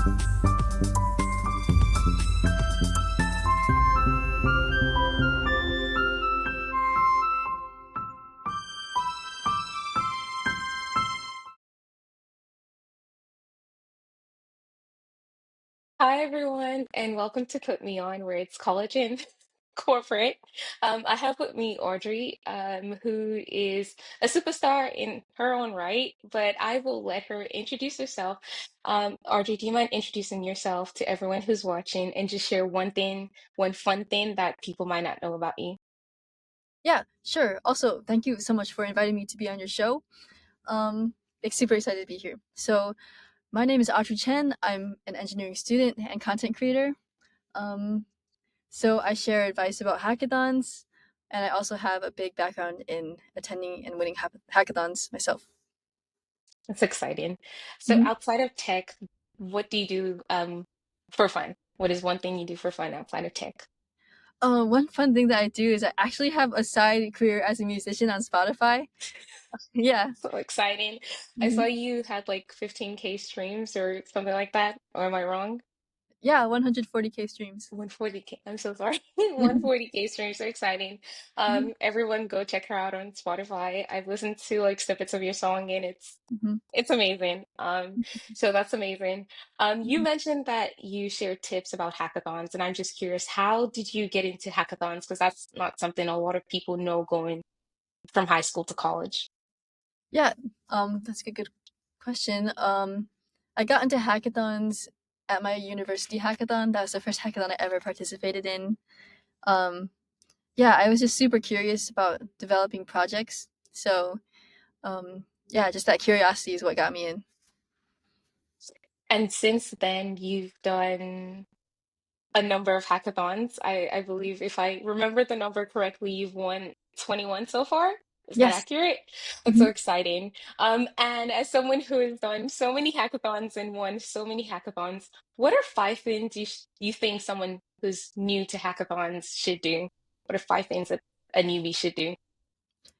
Hi, everyone, and welcome to Put Me On, where it's college and corporate. I have with me Audrey, who is a superstar in her own right, but I will let her introduce herself. Audrey, do you mind introducing yourself to everyone who's watching and just share one fun thing that people might not know about you? Yeah, sure. Also, thank you so much for inviting me to be on your show. Um, super excited to be here. So, my name is Audrey Chen. I'm an engineering student and content creator. Um, I share advice about hackathons, and I also have a big background in attending and winning hackathons myself. That's exciting. So, Mhm. outside of tech, what do you do for fun? What is one thing you do for fun outside of tech? One fun thing that I do is I actually have a side career as a musician on Spotify. Yeah. So exciting. I Mhm. saw you had like 15K streams or something like that. Or am I wrong? Yeah, 140K streams. 140K. I'm so sorry. 140K streams. So exciting. Mhm. Everyone go check her out on Spotify. I've listened to like snippets of your song and Mhm. it's amazing. So that's amazing. You Mhm. mentioned that you share tips about hackathons, and I'm just curious, how did you get into hackathons? Because that's not something a lot of people know going from high school to college. Yeah, that's a good question. I got into hackathons at my university hackathon. That was the first hackathon I ever participated in. Um, yeah, I was just super curious about developing projects. Yeah, just that curiosity is what got me in. And since then, you've done a number of hackathons. I believe if I remember the number correctly, you've won 21 so far. Is that Yes. accurate? That's so Mhm. exciting. And as someone who has done so many hackathons and won so many hackathons, what are five things you think someone who's new to hackathons should do? What are five things that a newbie should do?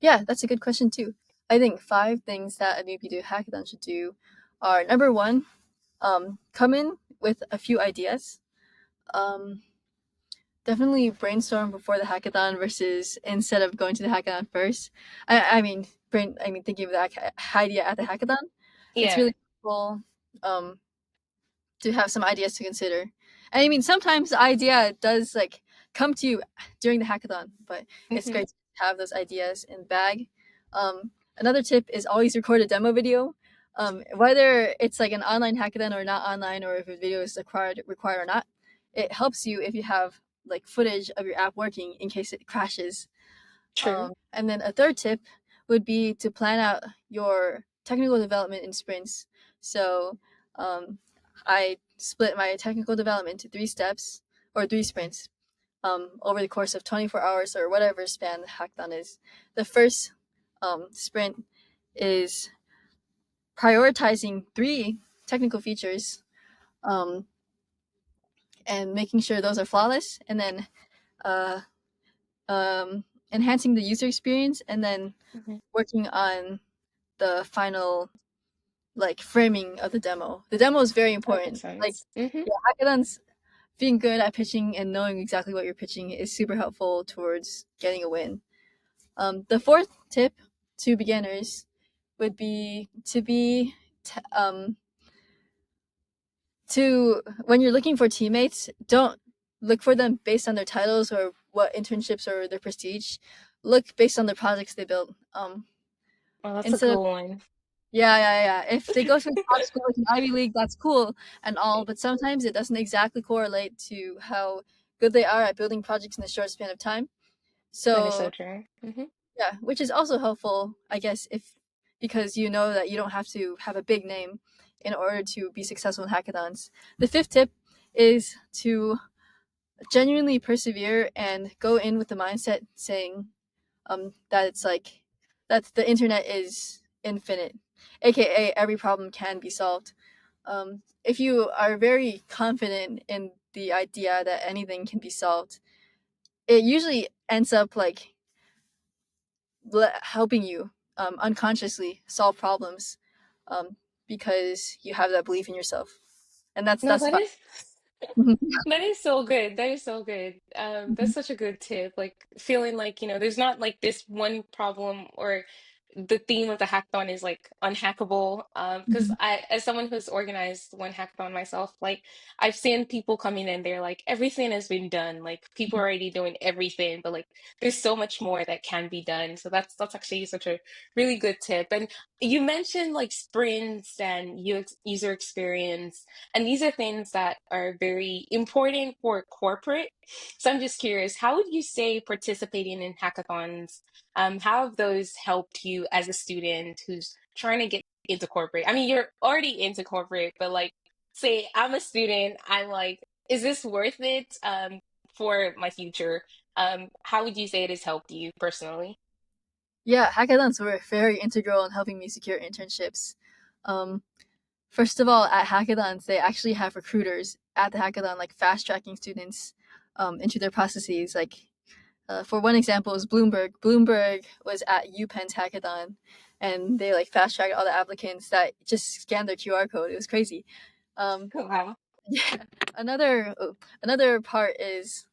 Yeah, that's a good question too. I think five things that a newbie to hackathon should do are number one, come in with a few ideas. Um, Definitely brainstorm before the hackathon versus instead of going to the hackathon first. I mean, thinking of the idea at the hackathon. It's Yeah. really cool um, to have some ideas to consider. And I mean, sometimes the idea does like come to you during the hackathon, but it's Hmm. great to have those ideas in the bag. Another tip is always record a demo video. Whether it's like an online hackathon or not online, or if a video is required or not, it helps you if you have like footage of your app working in case it crashes. True. And then a third tip would be to plan out your technical development in sprints. So um, I split my technical development into three steps or three sprints over the course of 24 hours or whatever span the hackathon is. The first sprint is prioritizing three technical features um, and making sure those are flawless, and then uh, enhancing the user experience, and then Hmm. working on the final like framing of the demo. The demo is very That makes important. Like, sense. Hmm. yeah, hackathons, being good at pitching and knowing exactly what you're pitching is super helpful towards getting a win. The fourth tip to beginners would be t- um, to when you're looking for teammates, don't look for them based on their titles or what internships or their prestige. Look based on the projects they build. Well, that's a Instead of cool one. yeah. If they go to a top school like an Ivy League, that's cool and all, but sometimes it doesn't exactly correlate to how good they are at building projects in a short span of time. That is so So true. Hmm. yeah, which is also helpful, I guess, if because you know that you don't have to have a big name in order to be successful in hackathons. The fifth tip is to genuinely persevere and go in with the mindset saying that it's like that the internet is infinite, aka every problem can be solved. If you are very confident in the idea that anything can be solved, it usually ends up like helping you unconsciously solve problems um, because you have that belief in yourself. and No, that's that fine. is that is so good. That is so good. That's such a good tip. Like feeling like, there's not like this one problem or the theme of the hackathon is like unhackable. Because Mhm. as someone who's organized one hackathon myself, like I've seen people coming in there like everything has been done. Like people are already doing everything, but like there's so much more that can be done. So that's actually such a really good tip. And you mentioned like sprints and UX, user experience. And these are things that are very important for corporate. So I'm just curious, how would you say participating in hackathons, how have those helped you as a student who's trying to get into corporate? I mean, you're already into corporate, but like, say I'm a student, I'm like, is this worth it, for my future? How would you say it has helped you personally? Yeah, hackathons were very integral in helping me secure internships. Um, First of all, at hackathons, they actually have recruiters at the hackathon, like fast tracking students into their processes. Like for one example is Bloomberg. Bloomberg was at UPenn's hackathon, and they like fast tracked all the applicants that just scanned their QR code. It was crazy. Um, Wow. yeah. Another part is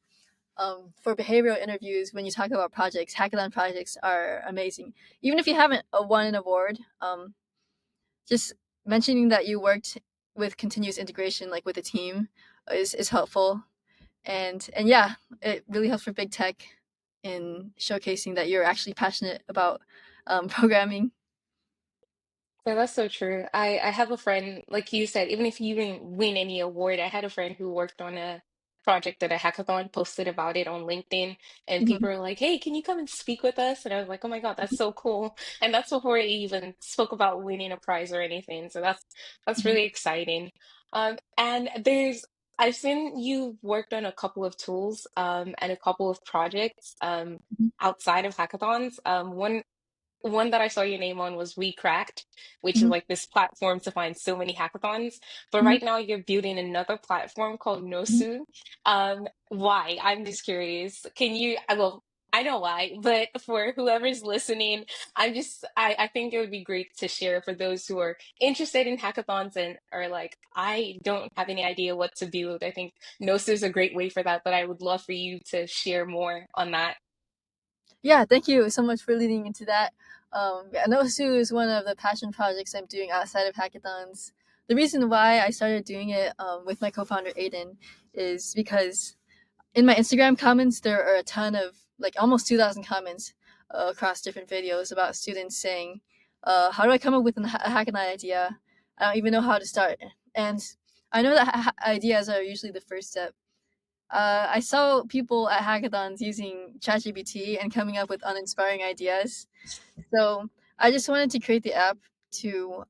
for behavioral interviews. When you talk about projects, hackathon projects are amazing. Even if you haven't won an award, just mentioning that you worked with continuous integration, like with a team, is helpful. And yeah, it really helps for big tech in showcasing that you're actually passionate about programming. Yeah, that's so true. I have a friend, like you said, even if you didn't win any award, I had a friend who worked on a project at a hackathon, posted about it on LinkedIn, and Mhm. people were like, "Hey, can you come and speak with us?" And I was like, "Oh my God, that's so cool!" And that's before he even spoke about winning a prize or anything. So that's Mhm. really exciting. And I've seen you worked on a couple of tools, and a couple of projects, Mhm. outside of hackathons. One that I saw your name on was Recracked, which is Mhm. like this platform to find so many hackathons. But Mhm. right now you're building another platform called Mhm. Nosu. Why? I'm just curious. Can you, well, I know why, but for whoever's listening, I think it would be great to share for those who are interested in hackathons and are like, I don't have any idea what to build. I think Nosu is a great way for that, but I would love for you to share more on that. Yeah, thank you so much for leading into that. Yeah, Nosu is one of the passion projects I'm doing outside of hackathons. The reason why I started doing it with my co-founder Aiden is because in my Instagram comments, there are a ton of like almost 2,000 comments across different videos about students saying, "How do I come up with a hackathon idea? I don't even know how to start." And I know that ideas are usually the first step. I saw people at hackathons using ChatGPT and coming up with uninspiring ideas. So I just wanted to create the app to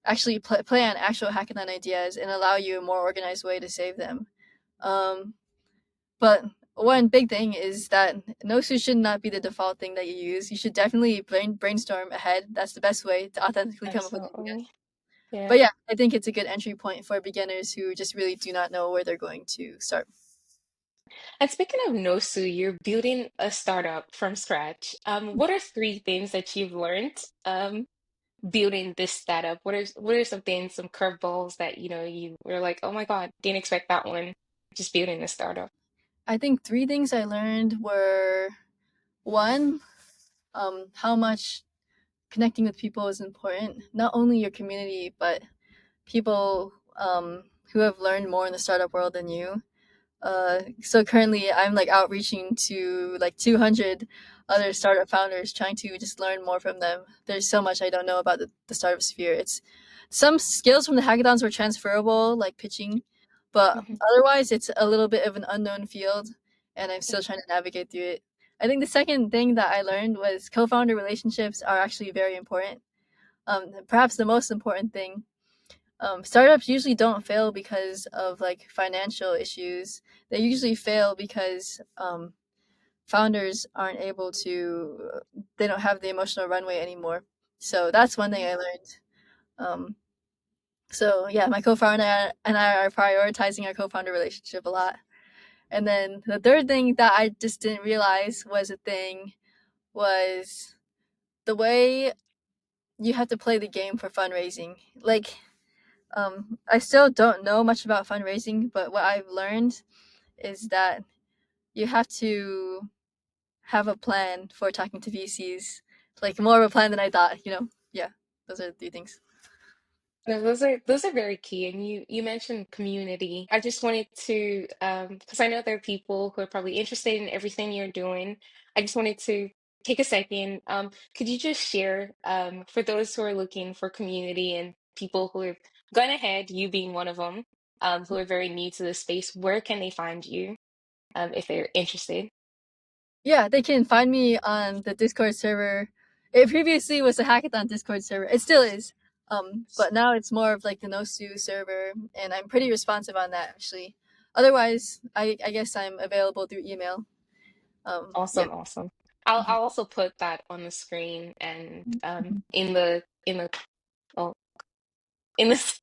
actually play on actual hackathon ideas and allow you a more organized way to save them. Um, but one big thing is that Nosu should not be the default thing that you use. You should definitely brainstorm ahead. That's the best way to authentically come up with ideas. Absolutely. Yeah. But yeah, I think it's a good entry point for beginners who just really do not know where they're going to start. And speaking of Nosu, you're building a startup from scratch. What are three things that you've learned building this startup? What are some things, some curveballs that you were like, oh my God, didn't expect that one. Just building a startup. I think three things I learned were one, how much connecting with people is important. Not only your community, but people who have learned more in the startup world than you. So currently, I'm like outreaching to like 200 other startup founders, trying to just learn more from them. There's so much I don't know about the startup sphere. It's some skills from the hackathons were transferable, like pitching, but Mhm. otherwise, it's a little bit of an unknown field, and I'm still Mhm. trying to navigate through it. I think the second thing that I learned was co-founder relationships are actually very important. Perhaps the most important thing. Startups usually don't fail because of like financial issues. They usually fail because founders aren't able to. They don't have the emotional runway anymore. So that's one thing I learned. Um, so yeah, my co-founder and I are prioritizing our co-founder relationship a lot. And then the third thing that I just didn't realize was a thing was the way you have to play the game for fundraising. Like I still don't know much about fundraising, but what I've learned is that you have to have a plan for talking to VCs, like more of a plan than I thought. Yeah, those are the three things. No, those are very key. And you mentioned community. I just wanted to because I know there are people who are probably interested in everything you're doing. I just wanted to take a second. Could you just share for those who are looking for community and people who have gone ahead, you being one of them, who are very new to the space, where can they find you if they're interested? Yeah, they can find me on the Discord server. It previously was a Hackathon Discord server. It still is. But now it's more of like the Nosu server, and I'm pretty responsive on that actually. Otherwise, I guess I'm available through email. Yeah. Awesome, awesome. I'll Mhm. I'll also put that on the screen and Mhm. in the well, in the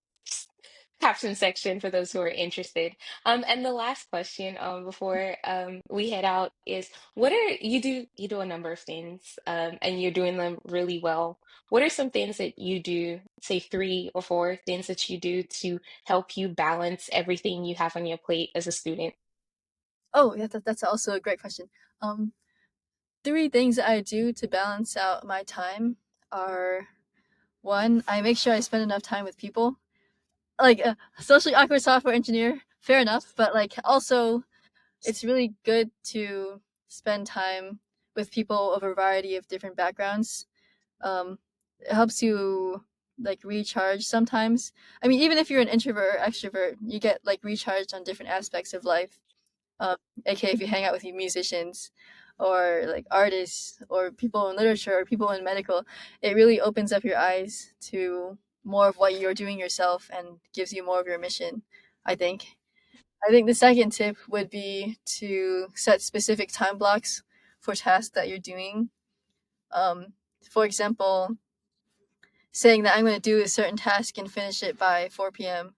caption section for those who are interested. And the last question, before we head out is what are you do a number of things, and you're doing them really well. What are some things that you do, say three or four things that you do to help you balance everything you have on your plate as a student? Oh, yeah, that's also a great question. Um, Three things that I do to balance out my time are: one, I make sure I spend enough time with people. Like socially awkward software engineer, fair enough, but like also it's really good to spend time with people of a variety of different backgrounds. It helps you like recharge sometimes. I mean, even if you're an introvert or extrovert, you get like recharged on different aspects of life. Um, aka if you hang out with musicians or like artists or people in literature or people in medical, it really opens up your eyes to more of what you're doing yourself and gives you more of your mission, I think. I think the second tip would be to set specific time blocks for tasks that you're doing. Um, for example, saying that I'm going to do a certain task and finish it by 4 p.m.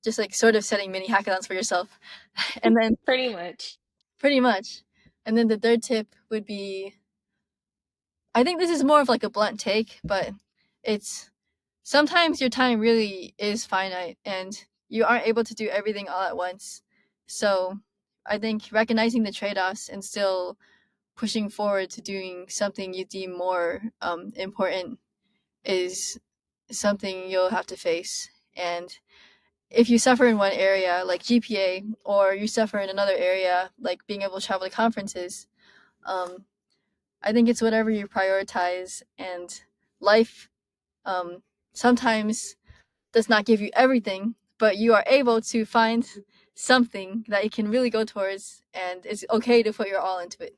Just like sort of setting mini hackathons for yourself. And then Pretty much. pretty much. And then the third tip would be, I think this is more of like a blunt take, but it's sometimes your time really is finite and you aren't able to do everything all at once. So I think recognizing the trade offs and still pushing forward to doing something you deem more important is something you'll have to face. And if you suffer in one area, like GPA, or you suffer in another area, like being able to travel to conferences, um, I think it's whatever you prioritize. And life um, sometimes does not give you everything, but you are able to find something that you can really go towards, and it's okay to put your all into it.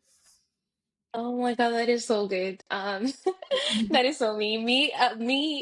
Oh my God, that is so good. Mhm. That is so me. Me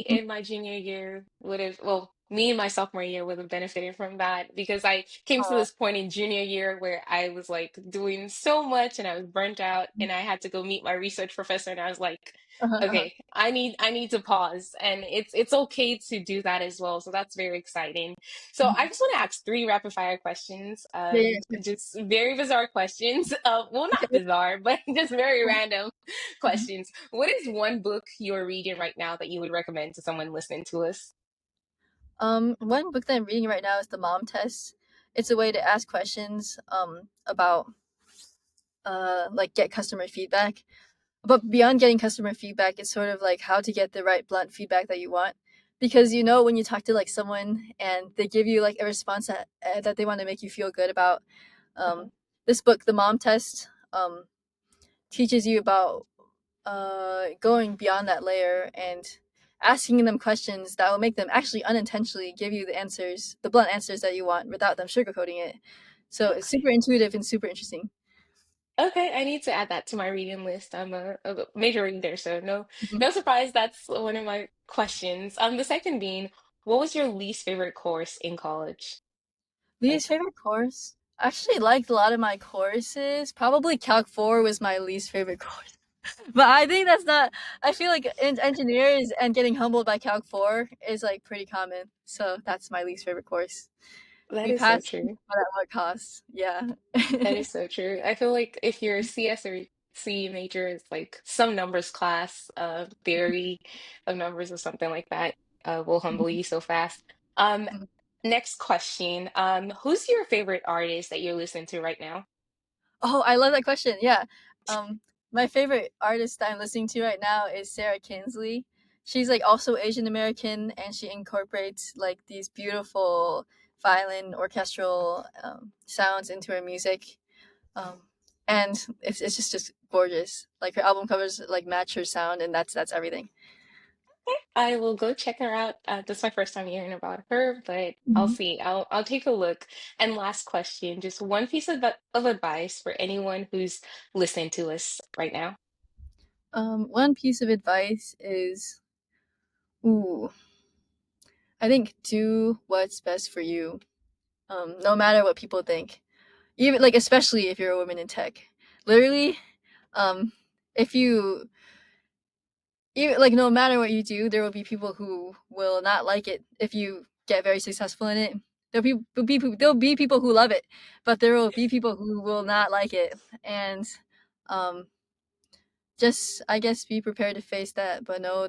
in my junior year would have, well, me in my sophomore year would have benefited from that because I came to Aw. this point in junior year where I was like doing so much and I was burnt out and I had to go meet my research professor and I was like, Uh-huh, uh-huh. okay, I need to pause and it's okay to do that as well. So that's very exciting. So I Mhm. just want to ask three rapid fire questions. Yeah, yeah, sure. Just very bizarre questions. Well, not Okay. bizarre, but just very Mhm. random Mhm. questions. What is one book you're reading right now that you would recommend to someone listening to us? One book that I'm reading right now is The Mom Test. It's a way to ask questions about like get customer feedback. But beyond getting customer feedback, it's sort of like how to get the right blunt feedback that you want. Because when you talk to like someone and they give you like a response that they want to make you feel good about. Mhm. Um, this book, The Mom Test, teaches you about going beyond that layer and asking them questions that will make them actually unintentionally give you the blunt answers that you want without them sugarcoating it. So it's Okay. super intuitive and super interesting. Okay, I need to add that to my reading list. I'm a major reader, so no, Mhm. no surprise. That's one of my questions. The second being, what was your least favorite course in college? Least Like, favorite course? I actually liked a lot of my courses. Probably Calc 4 was my least favorite course. But I think that's not, I feel like engineers and getting humbled by Calc 4 is like pretty common. So that's my least favorite course. that We is so passed, true. but at what cost? Yeah. That is so true. I feel like if you're a CS or C major, it's like some numbers class, theory of numbers or something like that, will humble you so fast. Um, Mhm. Next question. Who's your favorite artist that you're listening to right now? Oh, I love that question. Yeah. Um, my favorite artist that I'm listening to right now is Sarah Kinsley. She's like also Asian American, and she incorporates like these beautiful violin orchestral sounds into her music. Um, and it's just gorgeous. Like her album covers like match her sound, and that's everything. I will go check her out. This is my first time hearing about her, but I'll Mhm. see. I'll take a look. And last question, just one piece of advice for anyone who's listening to us right now. One piece of advice is, ooh, I think do what's best for you. No matter what people think, even like especially if you're a woman in tech. Literally, um, if you even like no matter what you do, there will be people who will not like it if you get very successful in it. There'll be people who love it, but there will be people who will not like it, and um, just I guess be prepared to face that, but know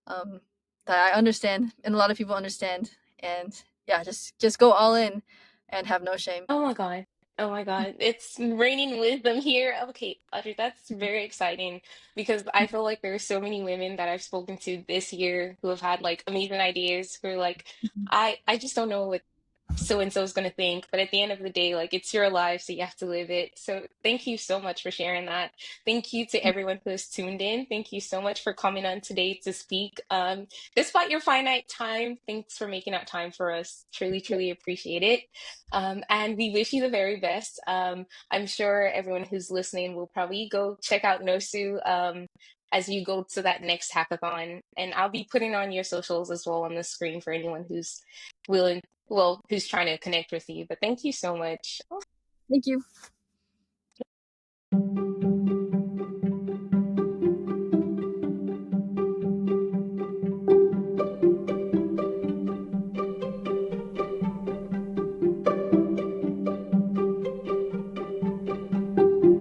um, that I understand, and a lot of people understand, and yeah, just go all in and have no shame. Oh my God. Oh my God. It's raining wisdom here. Okay, Audrey, that's very exciting because I feel like there are so many women that I've spoken to this year who have had like amazing ideas who are like, I just don't know what so and so is going to think. But at the end of the day, like it's your life, so you have to live it. So thank you so much for sharing that. Thank you to everyone who has tuned in. Thank you so much for coming on today to speak. Despite your finite time, thanks for making out time for us. Truly, Yeah, truly appreciate it. And we wish you the very best. I'm sure everyone who's listening will probably go check out Nosu. As you go to that next hackathon, and I'll be putting on your socials as well on the screen for anyone who's willing who's trying to connect with you. But thank you so much. thank you.